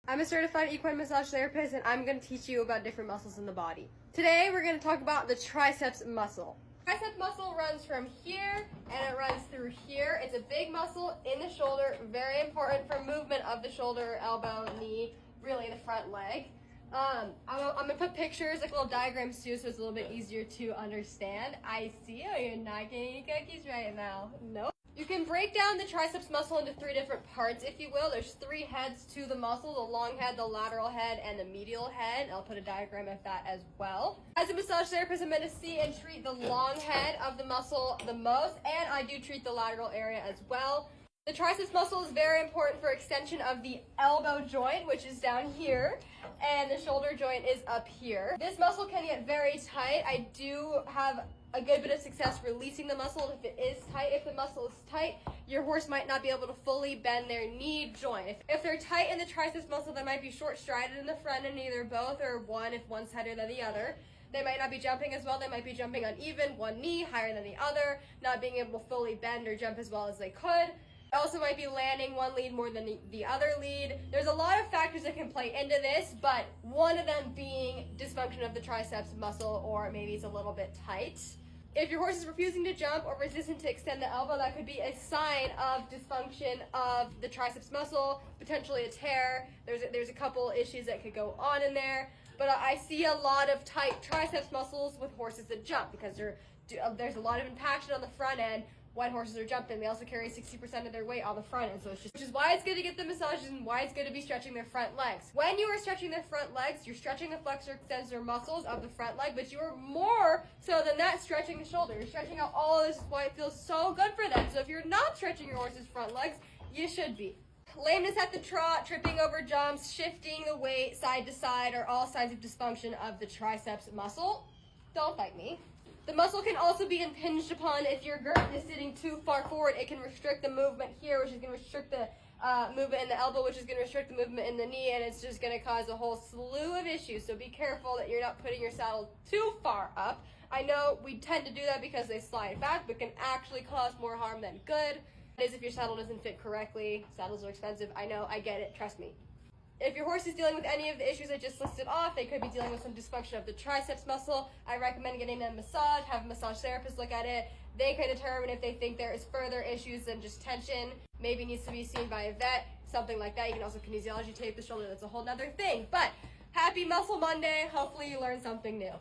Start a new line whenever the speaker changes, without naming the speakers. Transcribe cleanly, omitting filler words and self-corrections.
I'm a certified equine massage therapist, and I'm going to teach you about different muscles in the body. Today, we're going to talk about the triceps muscle. Tricep muscle runs from here, and it runs through here. It's a big muscle in the shoulder, very important for movement of the shoulder, elbow, knee, really the front leg. I'm going to put pictures, like little diagrams too, so it's a little bit easier to understand. I see you're not getting any cookies right now. Nope. You can break down the triceps muscle into three different parts, if you will. There's three heads to the muscle: the long head, the lateral head, and the medial head. I'll put a diagram of that as well. As a massage therapist, I'm going to see and treat the long head of the muscle the most, and I do treat the lateral area as well. The triceps muscle is very important for extension of the elbow joint, which is down here, and the shoulder joint is up here. This muscle can get very tight. I do have a good bit of success releasing the muscle if it is tight. If the muscle is tight, your horse might not be able to fully bend their knee joint. If they're tight in the triceps muscle, they might be short-strided in the front and either both or one if one's tighter than the other. They might not be jumping as well. They might be jumping uneven, one knee higher than the other, not being able to fully bend or jump as well as they could. Also might be landing one lead more than the other lead. There's a lot of factors that can play into this, but one of them being dysfunction of the triceps muscle, or maybe it's a little bit tight. If your horse is refusing to jump or resistant to extend the elbow, that could be a sign of dysfunction of the triceps muscle, potentially a tear. There's a couple issues that could go on in there, but I see a lot of tight triceps muscles with horses that jump because there's a lot of impaction on the front end. When horses are jumping, they also carry 60% of their weight on the front end, so which is why it's good to get the massages and why it's good to be stretching their front legs. When you are stretching their front legs, you're stretching the flexor extensor muscles of the front leg, but you are more so than that stretching the shoulder. You're stretching out all of this, is why it feels so good for them. So if you're not stretching your horse's front legs, you should be. Lameness at the trot, tripping over jumps, shifting the weight side to side are all signs of dysfunction of the triceps muscle. Don't fight me. The muscle can also be impinged upon if your girth is sitting too far forward. It can restrict the movement here, which is going to restrict the movement in the elbow, which is going to restrict the movement in the knee, and it's just going to cause a whole slew of issues. So be careful that you're not putting your saddle too far up. I know we tend to do that because they slide back, but can actually cause more harm than good. That is if your saddle doesn't fit correctly. Saddles are expensive. I know, I get it, trust me. If your horse is dealing with any of the issues I just listed off, they could be dealing with some dysfunction of the triceps muscle. I recommend getting them a massage, have a massage therapist look at it. They can determine if they think there is further issues than just tension, maybe needs to be seen by a vet, something like that. You can also kinesiology tape the shoulder, that's a whole nother thing. But happy Muscle Monday, hopefully you learned something new.